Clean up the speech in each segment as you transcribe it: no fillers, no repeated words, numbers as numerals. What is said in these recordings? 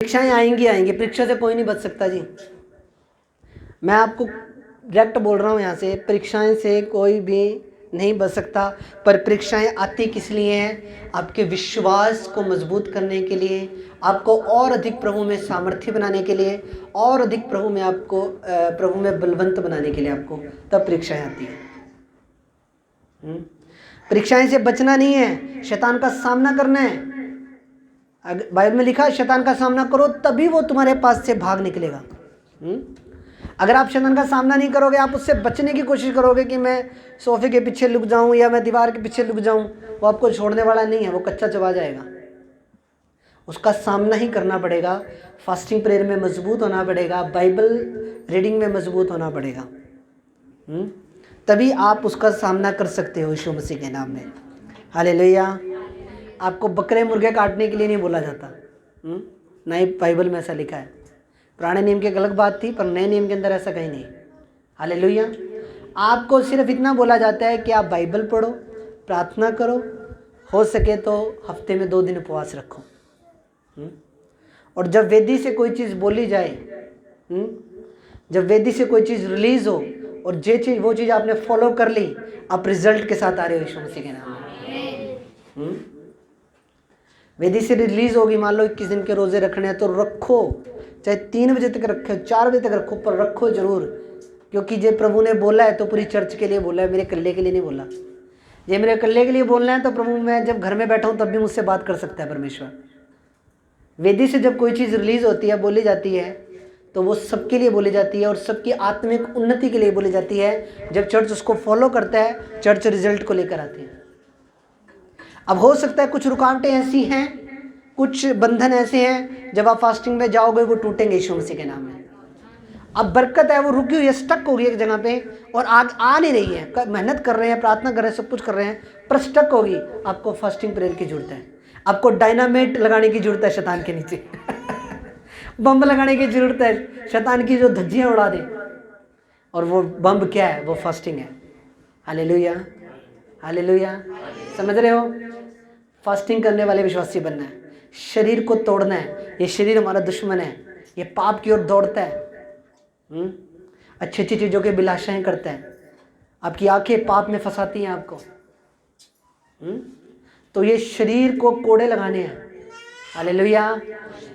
परीक्षाएं आएंगी आएंगी, परीक्षा से कोई नहीं बच सकता जी। मैं आपको डायरेक्ट बोल रहा हूँ यहाँ से, परीक्षाएं से कोई भी नहीं बच सकता। पर परीक्षाएं आती किस लिए हैं? आपके विश्वास को मजबूत करने के लिए, आपको और अधिक प्रभु में सामर्थ्य बनाने के लिए, और अधिक प्रभु में आपको प्रभु में बलवंत बनाने के लिए आपको तब परीक्षाएं आती हैं। परीक्षाएं से बचना नहीं है, शैतान का सामना करना है। बाइबल में लिखा है शैतान का सामना करो तभी वो तुम्हारे पास से भाग निकलेगा। अगर आप शैतान का सामना नहीं करोगे, आप उससे बचने की कोशिश करोगे कि मैं सोफे के पीछे लुक जाऊं या मैं दीवार के पीछे लुक जाऊं, वो आपको छोड़ने वाला नहीं है, वो कच्चा चबा जाएगा। उसका सामना ही करना पड़ेगा, फास्टिंग प्रेयर में मजबूत होना पड़ेगा, बाइबल रीडिंग में मजबूत होना पड़ेगा। तभी आप उसका सामना कर सकते हो यीशु मसीह के नाम में। हालेलुया। आपको बकरे मुर्गे काटने के लिए नहीं बोला जाता, ना ही बाइबल में ऐसा लिखा है। पुराने नियम की एक अलग बात थी, पर नए नियम के अंदर ऐसा कहीं नहीं। हालेलुया। आपको सिर्फ इतना बोला जाता है कि आप बाइबल पढ़ो, प्रार्थना करो, हो सके तो हफ्ते में 2 दिन उपवास रखो। और जब वेदी से कोई चीज़ बोली जाए, जब वेदी से कोई चीज़ रिलीज हो और वो चीज़ आपने फॉलो कर ली, आप रिजल्ट के साथ आ रहे हो यीशु मसीह के नाम में। वेदी से रिलीज होगी, मान लो 21 दिन के रोजे रखने हैं तो रखो, चाहे 3 बजे तक रखो, 4 बजे तक रखो, पर रखो जरूर। क्योंकि जे प्रभु ने बोला है तो पूरी चर्च के लिए बोला है, मेरे कल्ले के लिए नहीं बोला। ये मेरे कल्ले के लिए बोलना है तो प्रभु, मैं जब घर में बैठा हूँ तब भी मुझसे बात कर सकता है परमेश्वर। वेदी से जब कोई चीज़ रिलीज होती है, बोली जाती है, तो वो सबके लिए बोली जाती है और सबकी आत्मिक उन्नति के लिए बोली जाती है। जब चर्च उसको फॉलो करता है, चर्च रिजल्ट को लेकर आती है। अब हो सकता है कुछ रुकावटें ऐसी हैं, कुछ बंधन ऐसे हैं, जब आप फास्टिंग में जाओगे वो टूटेंगे यीशु मसीह के नाम में। अब बरकत है वो रुकी हुई है, स्टक हो गई एक जगह पे और आग आ नहीं रही है। मेहनत कर रहे हैं, प्रार्थना कर रहे हैं, सब कुछ कर रहे हैं, पर स्टक होगी। आपको फास्टिंग प्रेयर की जरूरत है। आपको डायनामाइट लगाने की जरूरत है शैतान के नीचे बम लगाने की जरूरत है, शैतान की जो धज्जियां उड़ा दे। और वो बम क्या है? वो फास्टिंग है। Hallelujah, hallelujah. समझ रहे हो? फास्टिंग करने वाले विश्वासी बनना है, शरीर को तोड़ना है। ये शरीर हमारा दुश्मन है, ये पाप की ओर दौड़ता है, अच्छी अच्छी चीज़ों की बिलाशाएं करता है, आपकी आंखें पाप में फंसाती हैं आपको। तो ये शरीर को कोड़े लगाने हैं। हालेलुया।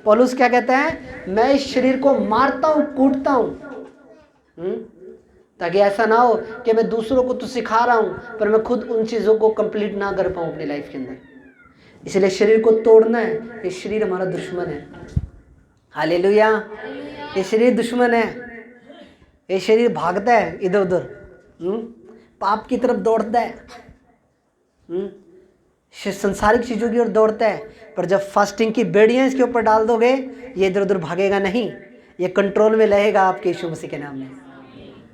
पौलुस क्या कहता है? मैं इस शरीर को मारता हूँ, कूटता हूँ, ताकि ऐसा ना हो कि मैं दूसरों को तो सिखा रहा हूँ पर मैं खुद उन चीज़ों को कंप्लीट ना कर पाऊँ अपनी लाइफ के अंदर। इसलिए शरीर को तोड़ना है। ये शरीर हमारा दुश्मन है। हालेलुया। ये शरीर दुश्मन है। ये शरीर भागता है इधर उधर, पाप की तरफ दौड़ता है, संसारिक चीज़ों की ओर दौड़ता है। पर जब फास्टिंग की बेड़ियां इसके ऊपर डाल दोगे, ये इधर उधर भागेगा नहीं, ये कंट्रोल में रहेगा आपके यीशु मसीह के नाम में।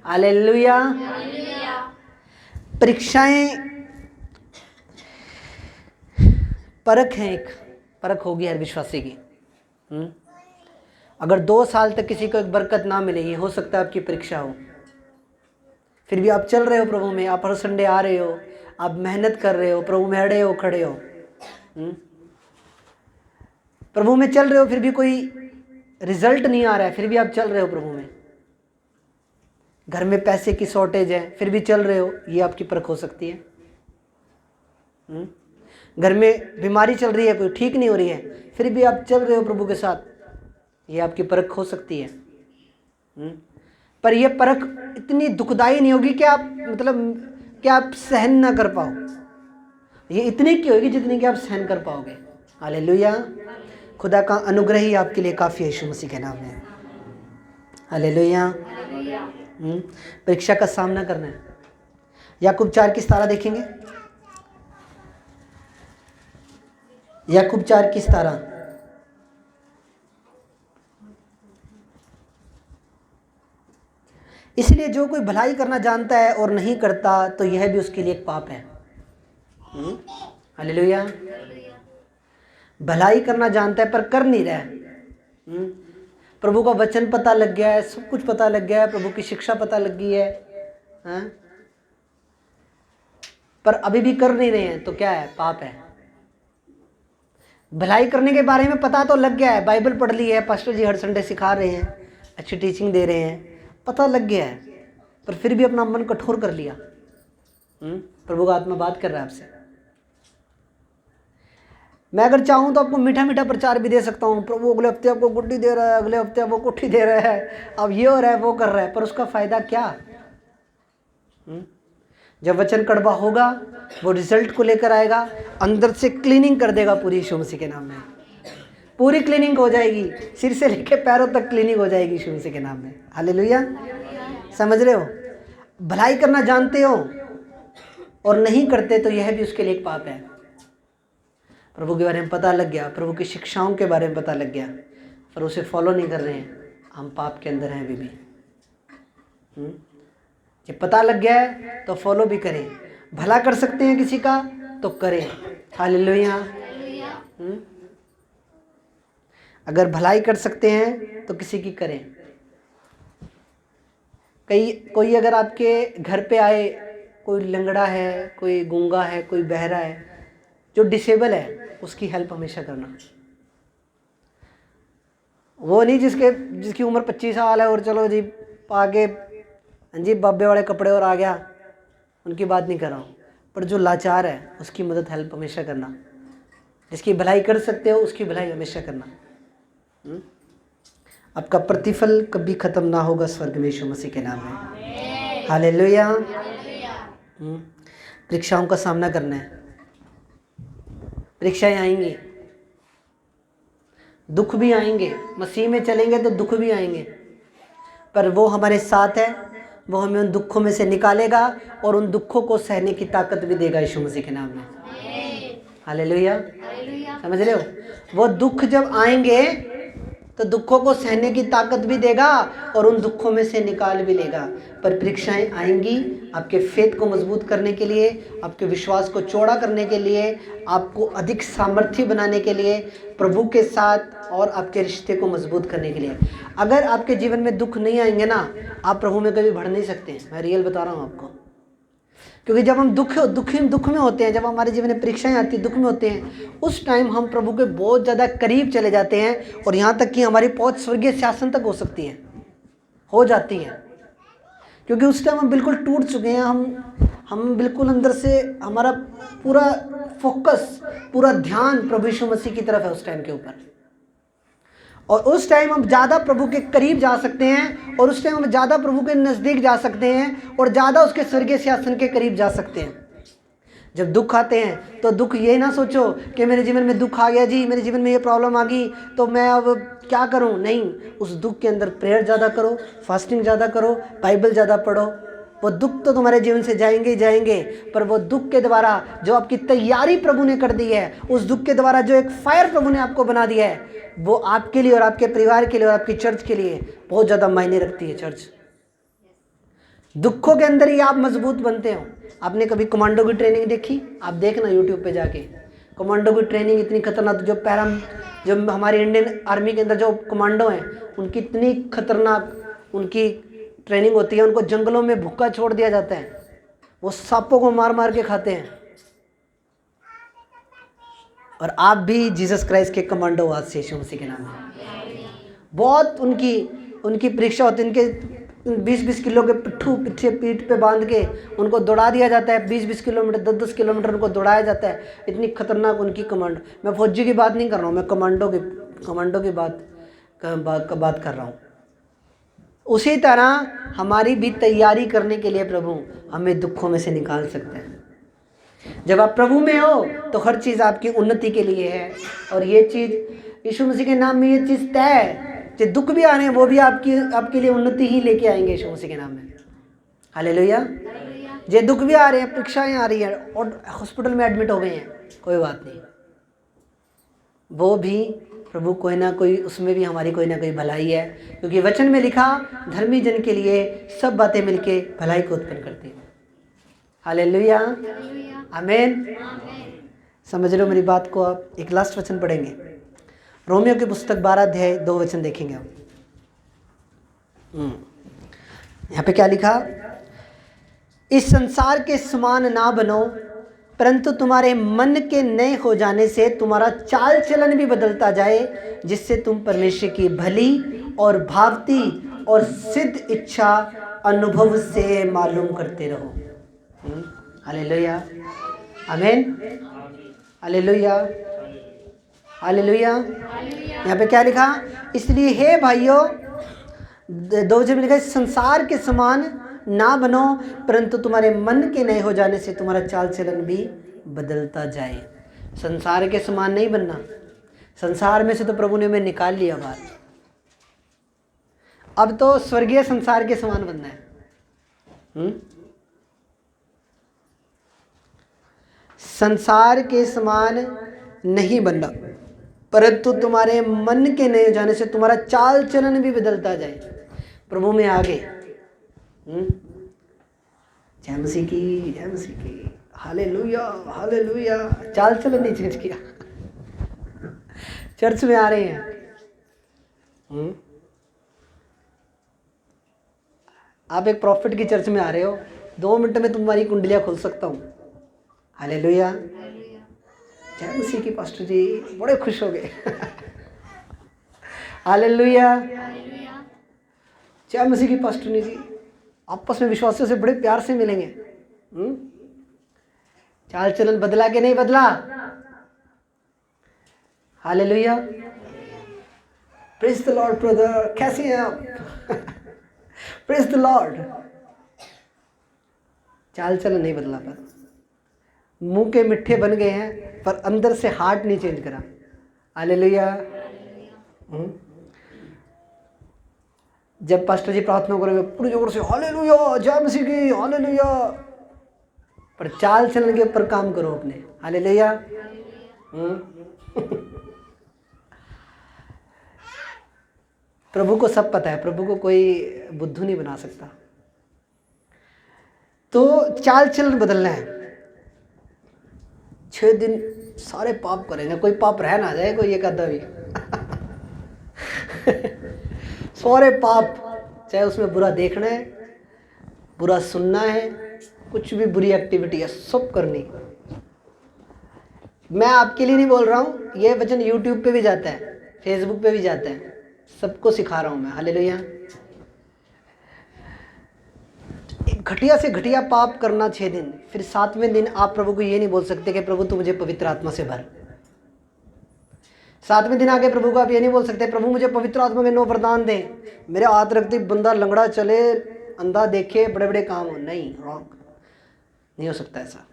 हालेलुया। परीक्षाएं परख है, एक परख होगी हर विश्वासी की। अगर 2 साल तक किसी को एक बरकत ना मिलेगी, हो सकता है आपकी परीक्षा हो। फिर भी आप चल रहे हो प्रभु में, आप हर संडे आ रहे हो, आप मेहनत कर रहे हो, प्रभु में अड़े हो, खड़े हो, प्रभु में चल रहे हो, फिर भी कोई रिजल्ट नहीं आ रहा है, फिर भी आप चल रहे हो प्रभु में। घर में पैसे की शॉर्टेज है, फिर भी चल रहे हो, ये आपकी परख हो सकती है। घर में बीमारी चल रही है, कोई ठीक नहीं हो रही है, फिर भी आप चल रहे हो प्रभु के साथ, ये आपकी परख हो सकती है। पर यह परख इतनी दुखदाई नहीं होगी कि आप कि आप सहन ना कर पाओ। ये इतनी की होगी जितनी कि आप सहन कर पाओगे। हालेलुया। खुदा का अनुग्रह ही आपके लिए काफ़ी है यीशु मसीह के नाम में। हालेलुया। परीक्षा का सामना करना है। याकूब 4:17 देखेंगे। याकूब 4:17। इसलिए जो कोई भलाई करना जानता है और नहीं करता तो यह भी उसके लिए एक पाप है। हालेलुया। भलाई करना जानता है पर कर नहीं रहा है। प्रभु का वचन पता लग गया है, सब कुछ पता लग गया है, प्रभु की शिक्षा पता लग गई है, पर अभी भी कर नहीं रहे हैं, तो क्या है? पाप है। भलाई करने के बारे में पता तो लग गया है, बाइबल पढ़ ली है, पास्टर जी हर संडे सिखा रहे हैं, अच्छी टीचिंग दे रहे हैं, पता लग गया है, पर फिर भी अपना मन कठोर कर लिया। प्रभु का आत्मा बात कर रहा है आपसे। मैं अगर चाहूँ तो आपको मीठा मीठा प्रचार भी दे सकता हूँ, प्रभु अगले हफ्ते आपको गुड्डी दे रहा है, अगले हफ्ते आपको कोठी दे रहा है, अब ये हो रहा है वो कर रहा है, पर उसका फायदा क्या? जब वचन कड़वा होगा वो रिजल्ट को लेकर आएगा, अंदर से क्लीनिंग कर देगा पूरी यीशु मसीह के नाम में। पूरी क्लीनिंग हो जाएगी, सिर से लेके पैरों तक क्लीनिंग हो जाएगी यीशु मसीह के नाम में। हालेलुया। समझ रहे हो? भलाई करना जानते हो और नहीं करते तो यह भी उसके लिए एक पाप है। प्रभु के बारे में पता लग गया, प्रभु की शिक्षाओं के बारे में पता लग गया, पर उसे फॉलो नहीं कर रहे हैं, हम पाप के अंदर हैं अभी भी। जब पता लग गया है तो फॉलो भी करें। भला कर सकते हैं किसी का तो करें। हालेलुया। अगर भलाई कर सकते हैं तो किसी की करें। कोई अगर आपके घर पे आए, कोई लंगड़ा है, कोई गूंगा है, कोई बहरा है, जो डिसेबल है, उसकी हेल्प हमेशा करना। वो नहीं जिसकी उम्र 25 साल है और चलो जी आगे जी बाबे वाले कपड़े और आ गया, उनकी बात नहीं कर रहा हूँ, पर जो लाचार है उसकी मदद हेल्प हमेशा करना। जिसकी भलाई कर सकते हो उसकी भलाई हमेशा करना। आपका प्रतिफल कभी खत्म ना होगा स्वर्ग में यीशु मसीह के नाम में। हालेलुया। परीक्षाओं का सामना करना है, परीक्षाएं आएंगी, दुख भी आएंगे, मसीह में चलेंगे तो दुख भी आएंगे, पर वो हमारे साथ है, वो हमें उन दुखों में से निकालेगा और उन दुखों को सहने की ताकत भी देगा यीशु मसीह के नाम में। हालेलुया। समझ रहे हो? वो दुख जब आएंगे तो दुखों को सहने की ताकत भी देगा और उन दुखों में से निकाल भी लेगा। पर परीक्षाएं आएंगी आपके फेथ को मजबूत करने के लिए, आपके विश्वास को चौड़ा करने के लिए, आपको अधिक सामर्थ्य बनाने के लिए, प्रभु के साथ और आपके रिश्ते को मजबूत करने के लिए। अगर आपके जीवन में दुख नहीं आएंगे ना, आप प्रभु में कभी बढ़ नहीं सकते हैं। मैं रियल बता रहा हूँ आपको, क्योंकि जब हम दुख में होते हैं, जब हमारे जीवन में परीक्षाएं आती है, दुख में होते हैं, उस टाइम हम प्रभु के बहुत ज़्यादा करीब चले जाते हैं और यहाँ तक कि हमारी पहुँच स्वर्गीय सिंहासन तक हो सकती है, हो जाती है, क्योंकि उस टाइम हम बिल्कुल टूट चुके हैं। हम बिल्कुल अंदर से हमारा पूरा फोकस, पूरा ध्यान प्रभु यीशु मसीह की तरफ है उस टाइम के ऊपर, और उस टाइम हम ज़्यादा प्रभु के करीब जा सकते हैं, और उस टाइम हम ज़्यादा प्रभु के नज़दीक जा सकते हैं और ज़्यादा उसके स्वर्गीय सिंहासन के करीब जा सकते हैं। जब दुख आते हैं तो दुख ये ना सोचो कि मेरे जीवन में दुख आ गया जी, मेरे जीवन में ये प्रॉब्लम आ गई तो मैं अब क्या करूं। नहीं, उस दुख के अंदर प्रेयर ज़्यादा करो, फास्टिंग ज़्यादा करो, बाइबल ज़्यादा पढ़ो। वो दुख तो तुम्हारे जीवन से जाएंगे ही जाएंगे, पर वो दुख के द्वारा जो आपकी तैयारी प्रभु ने कर दी है, उस दुख के द्वारा जो एक फायर प्रभु ने आपको बना दिया है, वो आपके लिए और आपके परिवार के लिए और आपकी चर्च के लिए बहुत ज़्यादा मायने रखती है। चर्च दुखों के अंदर ही आप मजबूत बनते हो। आपने कभी कमांडो की ट्रेनिंग देखी? आप देखना यूट्यूब पे जाके, कमांडो की ट्रेनिंग इतनी खतरनाक, जो हमारी इंडियन आर्मी के अंदर जो कमांडो हैं, उनकी इतनी खतरनाक उनकी ट्रेनिंग होती है। उनको जंगलों में भूखा छोड़ दिया जाता है, वो सांपों को मार मार के खाते हैं। और आप भी जीसस क्राइस्ट के कमांडो आज से यीशु मसीह के नाम में। बहुत उनकी परीक्षा होती है। इनके 20-20 किलो के पीठ पे बांध के उनको दौड़ा दिया जाता है, 20-20 किलोमीटर 10-10 किलोमीटर उनको दौड़ाया जाता है। इतनी खतरनाक उनकी कमांडो। मैं फौजी की बात नहीं कर रहा हूँ, मैं कमांडो की बात कर रहा हूँ। उसी तरह हमारी भी तैयारी करने के लिए प्रभु हमें दुखों में से निकाल सकते हैं। जब आप प्रभु में हो तो हर चीज़ आपकी उन्नति के लिए है, और ये चीज़ यीशु मसीह के नाम में ये चीज़ तय है। जो दुख भी आ रहे हैं वो भी आपके लिए उन्नति ही लेके आएंगे यीशु मसीह के नाम में। हालेलुया। जो दुख भी आ रहे हैं, परीक्षाएं आ रही हैं और हॉस्पिटल में एडमिट हो गए हैं, कोई बात नहीं, वो भी प्रभु कोई ना कोई, उसमें भी हमारी कोई ना कोई भलाई है, क्योंकि वचन में लिखा धर्मी जन के लिए सब बातें मिलके भलाई को उत्पन्न करती हैं। हालेलुया, आमीन। समझ रहे हो मेरी बात को? आप एक लास्ट वचन पढ़ेंगे, रोमियो की पुस्तक 12 अध्याय 2 वचन देखेंगे आप। यहाँ पे क्या लिखा? इस संसार के समान ना बनो, परंतु तुम्हारे मन के नए हो जाने से तुम्हारा चाल चलन भी बदलता जाए, जिससे तुम परमेश्वर की भली और भावती और सिद्ध इच्छा अनुभव से मालूम करते रहो। हालेलुया, आमीन, हालेलुया, हालेलुया। यहाँ पे क्या लिखा? इसलिए हे भाइयों, 2 में लिखा, संसार के समान ना बनो, परंतु तुम्हारे मन के नए हो जाने से तुम्हारा चाल चलन भी बदलता जाए। संसार के समान नहीं बनना। संसार में से तो प्रभु ने हमें निकाल लिया बाहर। अब तो स्वर्गीय संसार के समान बनना है। संसार के समान नहीं बनना, परंतु तुम्हारे मन के नए हो जाने से तुम्हारा चाल चलन भी बदलता जाए। प्रभु में आगे, जय मसीह की, जय मसीह की, हालेलुया, हालेलुया। चाल चलन नहीं चेंज किया। चर्च में आ रहे हैं, आप एक प्रॉफिट की चर्च में आ रहे हो, 2 मिनट में तुम्हारी कुंडलियां खोल सकता हूँ। हालेलुया, जय मसीह की पास्टर जी, बड़े खुश हो गए। हालेलुया, जय मसीह की पास्टर जी, आपस में विश्वासियों से बड़े प्यार से मिलेंगे। चाल चलन बदला कि नहीं बदला? Hallelujah, praise the Lord brother, कैसे हैं आप? Praise the Lord. चाल चलन नहीं बदला, पर मुंह के मिठ्ठे बन गए हैं, पर अंदर से हार्ट नहीं चेंज करा। हालेलुया। जब पास्टर जी प्रार्थना करेंगे पूरी जोर से हालेलुया, जय मसीह की, हालेलुया, पर चाल चलन के ऊपर काम करो अपने। हालेलुया। प्रभु को सब पता है, प्रभु को कोई बुद्धू नहीं बना सकता। तो चाल चलन बदलना है। 6 दिन सारे पाप करेंगे, कोई पाप रह ना जाए, कोई एक आधा भी। सारे पाप, चाहे उसमें बुरा देखना है, बुरा सुनना है, कुछ भी बुरी एक्टिविटी है, सब करनी। मैं आपके लिए नहीं बोल रहा हूँ, ये वचन यूट्यूब पे भी जाता है, फेसबुक पे भी जाता है, सबको सिखा रहा हूँ मैं। हालेलुया। घटिया से घटिया पाप करना 6 दिन, फिर 7वें दिन आप प्रभु को ये नहीं बोल सकते कि प्रभु तू मुझे पवित्र आत्मा से भर। 7वें दिन आके प्रभु को आप ये नहीं बोल सकते प्रभु मुझे पवित्र आत्मा के 9 वरदान दे, मेरे हाथ रखते बंदा लंगड़ा चले, अंधा देखे, बड़े बड़े काम हो। नहीं, रॉन्ग, नहीं हो सकता ऐसा।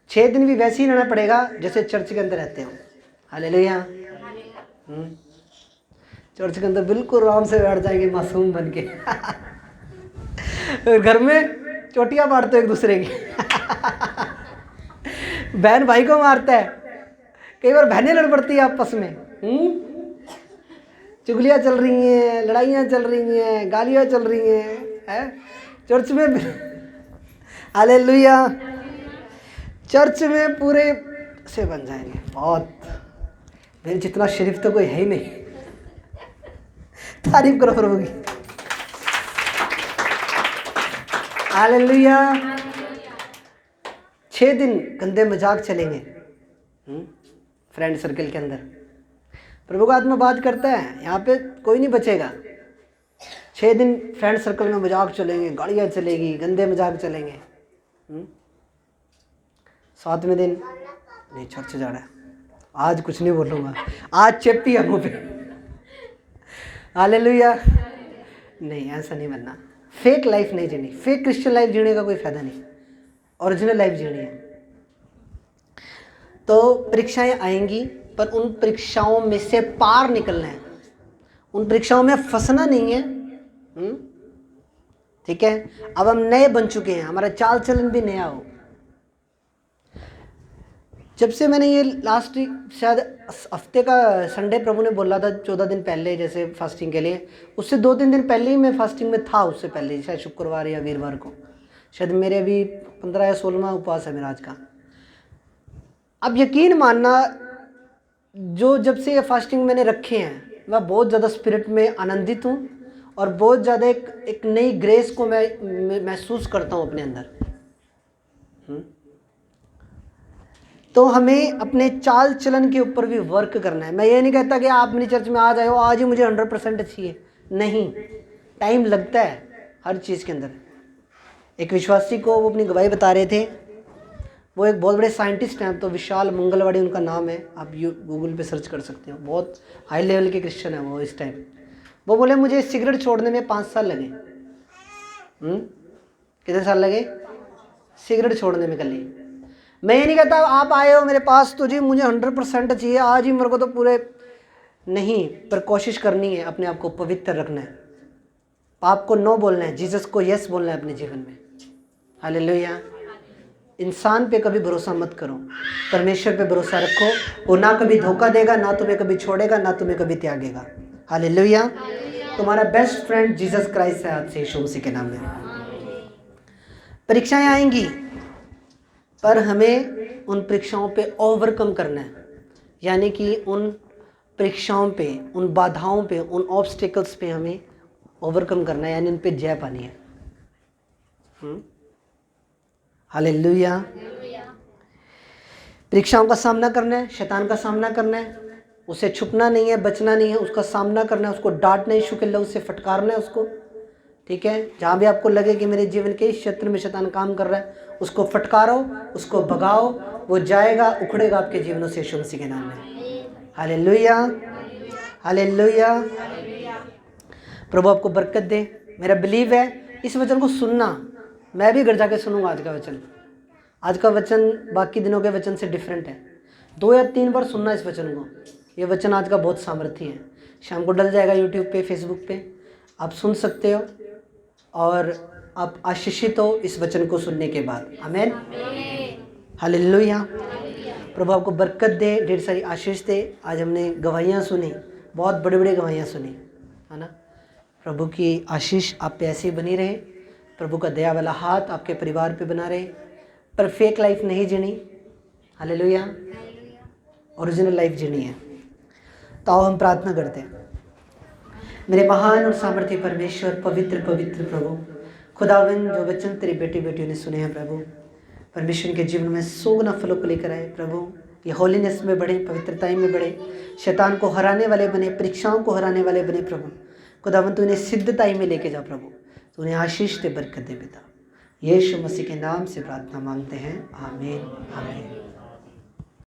6 दिन भी वैसे ही रहना पड़ेगा जैसे चर्च के अंदर रहते हो। हालेलुया। चर्च के अंदर बिल्कुल आराम से बैठ जाएंगे मासूम बन के। घर में चोटियां मारते हो एक दूसरे की। बहन भाई को मारता है, कई बार बहनें लड़ पड़ती है आपस में। चुगलियां चल रही हैं, लड़ाइयाँ चल रही हैं, गालियाँ चल रही हैं, चर्च में। हालेलुया। चर्च में पूरे से बन जाएंगे, बहुत। मेरे जितना शरीफ तो कोई है ही नहीं। तारीफ करो प्रभु की। हालेलुया। 6 दिन गंदे मजाक चलेंगे फ्रेंड सर्कल के अंदर। प्रभु का आत्मा बात करता है, यहाँ पे कोई नहीं बचेगा। 6 दिन फ्रेंड सर्कल में मजाक चलेंगे, गाड़ियाँ चलेगी, गंदे मजाक चलेंगे। 7वें दिन नहीं, चर्च जाना है, आज कुछ नहीं बोलूँगा, आज चेपी है मुँह पे। हालेलुया। नहीं, ऐसा नहीं बनना। फेक लाइफ नहीं जीनी, फेक क्रिश्चियन लाइफ जीने का कोई फायदा नहीं, ओरिजिनल लाइफ जीनी है। तो परीक्षाएं आएंगी, पर उन परीक्षाओं में से पार निकलना है, उन परीक्षाओं में फंसना नहीं है। ठीक है। अब हम नए बन चुके हैं, हमारा चाल चलन भी नया हो। जब से मैंने ये लास्ट शायद हफ्ते का संडे प्रभु ने बोला था 14 दिन पहले जैसे फास्टिंग के लिए, उससे 2-3 दिन पहले ही मैं फास्टिंग में था। उससे पहले शायद शुक्रवार या वीरवार को, शायद मेरे अभी 15 या 16वां उपवास है मेरा आज का। अब यकीन मानना, जो जब से ये फास्टिंग मैंने रखे हैं मैं बहुत ज़्यादा स्पिरिट में आनंदित हूँ, और बहुत ज़्यादा एक नई ग्रेस को मैं महसूस करता हूँ अपने अंदर। तो हमें अपने चाल चलन के ऊपर भी वर्क करना है। मैं ये नहीं कहता कि आप मेरी चर्च में आ जाओ आज ही मुझे 100% चाहिए, नहीं, टाइम लगता है हर चीज़ के अंदर। एक विश्वासी को वो अपनी गवाही बता रहे थे, वो एक बहुत बड़े साइंटिस्ट हैं, तो विशाल मंगलवाड़ी उनका नाम है, आप गूगल पे सर्च कर सकते हो, बहुत हाई लेवल के क्रिश्चियन है वो इस टाइम। वो बोले मुझे सिगरेट छोड़ने में 5 साल लगे। कितने साल लगे सिगरेट छोड़ने में? कल मैं ये नहीं कहता आप आए हो मेरे पास तो जी मुझे 100% चाहिए आज ही मेरे को तो पूरे, नहीं, पर कोशिश करनी है, अपने आप को पवित्र रखना है, पाप को नो बोलना है, जीसस को यस बोलना है अपने जीवन में। हालेलुया। इंसान पे कभी भरोसा मत करो, परमेश्वर पे भरोसा रखो, वो ना कभी धोखा देगा, ना तुम्हें कभी छोड़ेगा, ना तुम्हें कभी त्यागेगा। हालेलुया। तुम्हारा बेस्ट फ्रेंड जीसस क्राइस्ट है आज से, यीशु मसीह के नाम में। परीक्षाएं आएंगी, पर हमें उन परीक्षाओं पे ओवरकम करना है, यानी कि उन परीक्षाओं पे, उन बाधाओं पे, उन ऑब्स्टिकल्स पे हमें ओवरकम करना है, यानी उन पे जय पानी है। हालेलुया। परीक्षाओं का सामना करना है, शैतान का सामना करना है, उसे छुपना नहीं है, बचना नहीं है, उसका सामना करना है, उसको डांटना है, यीशु के लहू से फटकारना है उसको। ठीक है, जहाँ भी आपको लगे कि मेरे जीवन के इस क्षेत्र में शैतान काम कर रहा है, उसको फटकारो, उसको भगाओ, वो जाएगा, उखड़ेगा आपके जीवनों से यीशु मसीह के नाम में। Hallelujah, hallelujah. प्रभु आपको बरकत दे। मेरा बिलीव है इस वचन को सुनना, मैं भी घर जाके सुनूंगा आज का वचन। आज का वचन बाकी दिनों के वचन से डिफरेंट है। 2 या 3 बार सुनना इस वचन को। ये वचन आज का बहुत सामर्थ्य है। शाम को डल जाएगा यूट्यूब पे, फेसबुक पे, आप सुन सकते हो और आप आशीषित हो इस वचन को सुनने के बाद। आमीन, हालेलुया। प्रभु आपको बरकत दे, ढेर सारी आशीष दे। आज हमने गवाहियाँ सुनी, बहुत बड़ी बड़ी गवाहियाँ सुनी, है ना। प्रभु की आशीष आप पे ऐसे ही बनी रहे, प्रभु का दया वाला हाथ आपके परिवार पे बना रहे, पर फेक लाइफ नहीं जीनी। हालेलुया, ओरिजिनल लाइफ जीनी है। तो आओ हम प्रार्थना करते हैं। मेरे महान और सामर्थ्य परमेश्वर, पवित्र पवित्र प्रभु खुदावन, जो वचन तेरी बेटी बेटियों ने सुने हैं प्रभु, परमेश्वर के जीवन में 100 गुना फलों को लेकर आए प्रभु। ये होलीनेस में बढ़े, पवित्रताई में बढ़े, शैतान को हराने वाले बने, परीक्षाओं को हराने वाले बने प्रभु। खुदावन तू इन्हें सिद्धताई में लेके जा प्रभु, तू उन्हें आशीष दे, बरकत दे पिता। यीशु मसीह के नाम से प्रार्थना मांगते हैं, आमीन, आमीन।